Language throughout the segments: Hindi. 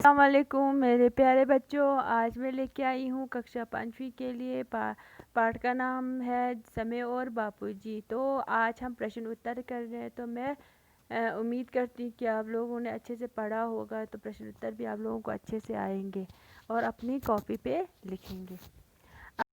अस्सलाम वालेकुम मेरे प्यारे बच्चों। आज मैं लेके आई हूँ कक्षा 5वीं के लिए पाठ का नाम है समय और बापूजी। तो आज हम प्रश्न उत्तर कर रहे हैं। तो मैं उम्मीद करती हूँ कि आप लोगों ने अच्छे से पढ़ा होगा, तो प्रश्न उत्तर भी आप लोगों को अच्छे से आएंगे और अपनी कॉपी पे लिखेंगे।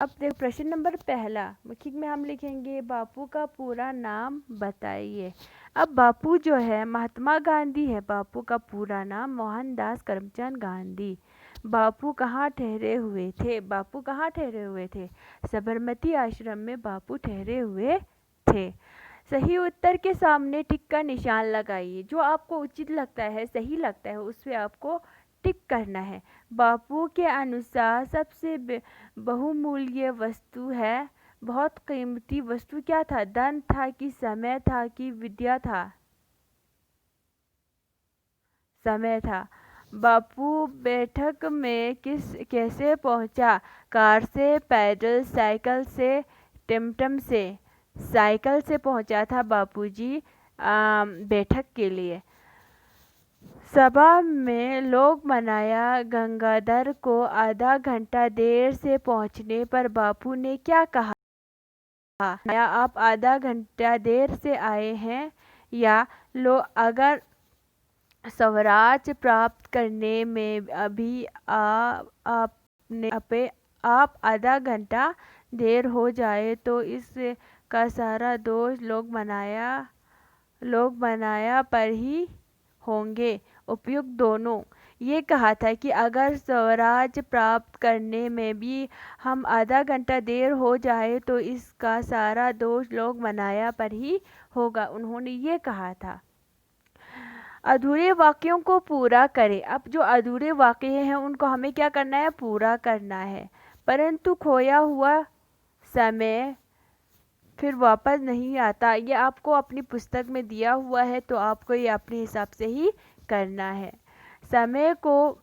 अब देखो प्रश्न नंबर पहला मौखिक में हम लिखेंगे बापू का पूरा नाम बताइए। अब बापू जो है महात्मा गांधी है। बापू का पूरा नाम मोहनदास करमचंद गांधी। बापू कहाँ ठहरे हुए थे? बापू कहाँ ठहरे हुए थे? साबरमती आश्रम में बापू ठहरे हुए थे। सही उत्तर के सामने टिक का निशान लगाइए। जो आपको उचित लगता है, सही लगता है, उस पे आपको टिक करना है। बापू के अनुसार सबसे बहुमूल्य वस्तु है, बहुत कीमती वस्तु क्या था? धन था कि समय था कि विद्या था? समय था। बापू बैठक में कैसे पहुंचा? कार से, पैदल, साइकिल से, टमटम से? साइकिल से पहुंचा था बापूजी बैठक के लिए। सभा में लोग मनाया गंगाधर को आधा घंटा देर से पहुंचने पर बापू ने क्या कहा? या आप आधा घंटा देर से आए हैं, या लो अगर स्वराज प्राप्त करने में अभी आप आधा घंटा देर हो जाए तो इसका सारा दोष लोग मनाया पर ही होंगे। उपयुक्त दोनों। ये कहा था कि अगर स्वराज प्राप्त करने में भी हम आधा घंटा देर हो जाए तो इसका सारा दोष लोग मनाया पर ही होगा। उन्होंने ये कहा था। अधूरे वाक्यों को पूरा करें। अब जो अधूरे वाक्य हैं उनको हमें क्या करना है? पूरा करना है। परंतु खोया हुआ समय फिर वापस नहीं आता। ये आपको अपनी पुस्तक में दिया हुआ है, तो आपको ये अपने हिसाब से ही करना है। समय को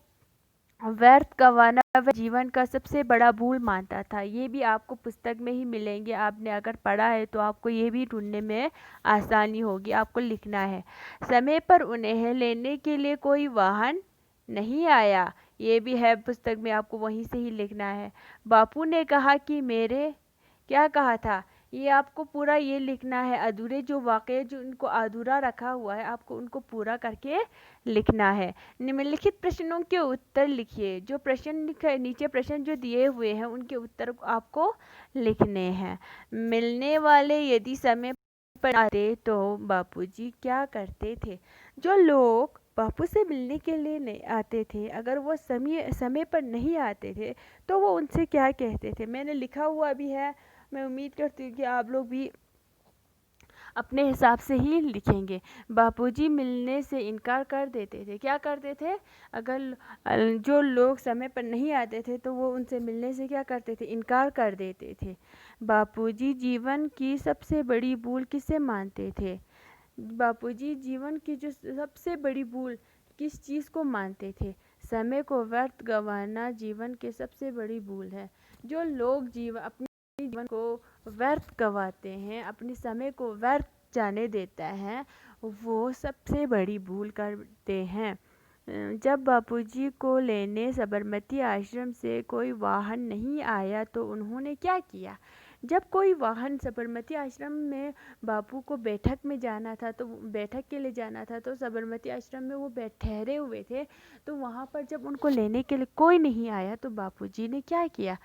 व्यर्थ गंवाना वह जीवन का सबसे बड़ा भूल मानता था। ये भी आपको पुस्तक में ही मिलेंगे। आपने अगर पढ़ा है तो आपको ये भी ढूंढने में आसानी होगी। आपको लिखना है समय पर उन्हें लेने के लिए कोई वाहन नहीं आया। ये भी है पुस्तक में, आपको वहीं से ही लिखना है। बापू ने कहा कि मेरे क्या कहा था? ये आपको पूरा ये लिखना है। अधूरे जो वाक्य जो उनको अधूरा रखा हुआ है, आपको उनको पूरा करके लिखना है। निम्नलिखित प्रश्नों के उत्तर लिखिए। जो प्रश्न नीचे प्रश्न जो दिए हुए हैं उनके उत्तर आपको लिखने हैं। मिलने वाले यदि समय पर आते तो बापूजी क्या करते थे? जो लोग बापू से मिलने के लिए नहीं आते थे, अगर वो समय पर नहीं आते थे तो वो उनसे क्या कहते थे? मैंने लिखा हुआ भी है। मैं उम्मीद करती हूँ कि आप लोग भी अपने हिसाब से ही लिखेंगे। बापूजी मिलने से इनकार कर देते थे। क्या करते थे? अगर जो लोग समय पर नहीं आते थे तो वो उनसे मिलने से क्या करते थे? इनकार कर देते थे। बापूजी जीवन की सबसे बड़ी भूल किसे मानते थे? बापूजी जीवन की जो सबसे बड़ी भूल किस चीज़ को मानते थे? समय को व्यर्थ गंवाना जीवन की सबसे बड़ी भूल है। जो लोग अपने जीवन को व्यर्थ गंवाते हैं, अपने समय को व्यर्थ जाने देता है, वो सबसे बड़ी भूल करते हैं। जब बापूजी को लेने साबरमती आश्रम से कोई वाहन नहीं आया तो उन्होंने क्या किया? जब कोई वाहन साबरमती आश्रम में बापू को बैठक में जाना था, तो बैठक के लिए जाना था, तो साबरमती आश्रम में वो ठहरे हुए थे। तो वहाँ पर जब उनको लेने के लिए कोई नहीं आया तो बापूजी ने क्या किया?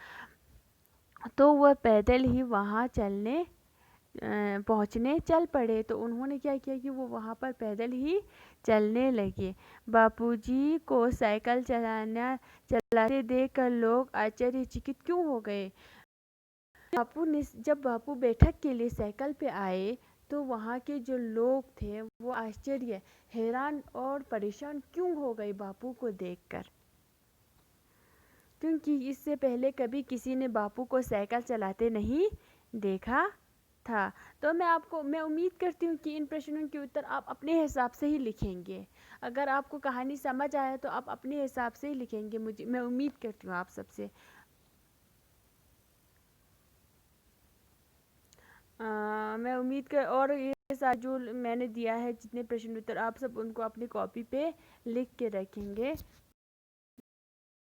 तो वह पैदल ही वहाँ पहुँचने चल पड़े। तो उन्होंने क्या किया कि वो वहाँ पर पैदल ही चलने लगे। बापूजी को साइकिल चलाते देखकर लोग आश्चर्यचकित क्यों हो गए? जब बापू बैठक के लिए साइकिल पे आए तो वहाँ के जो लोग थे वो हैरान और परेशान क्यों हो गए बापू को देखकर? क्योंकि इससे पहले कभी किसी ने बापू को साइकिल चलाते नहीं देखा था। तो मैं उम्मीद करती हूँ कि इन प्रश्नों के उत्तर आप अपने हिसाब से ही लिखेंगे। अगर आपको कहानी समझ आया तो आप अपने हिसाब से ही लिखेंगे। मैं उम्मीद करती हूँ आप सबसे। मैं उम्मीद कर और ये सारा जो मैंने दिया है जितने प्रश्न उत्तर, आप सब उनको अपनी कॉपी पे लिख के रखेंगे।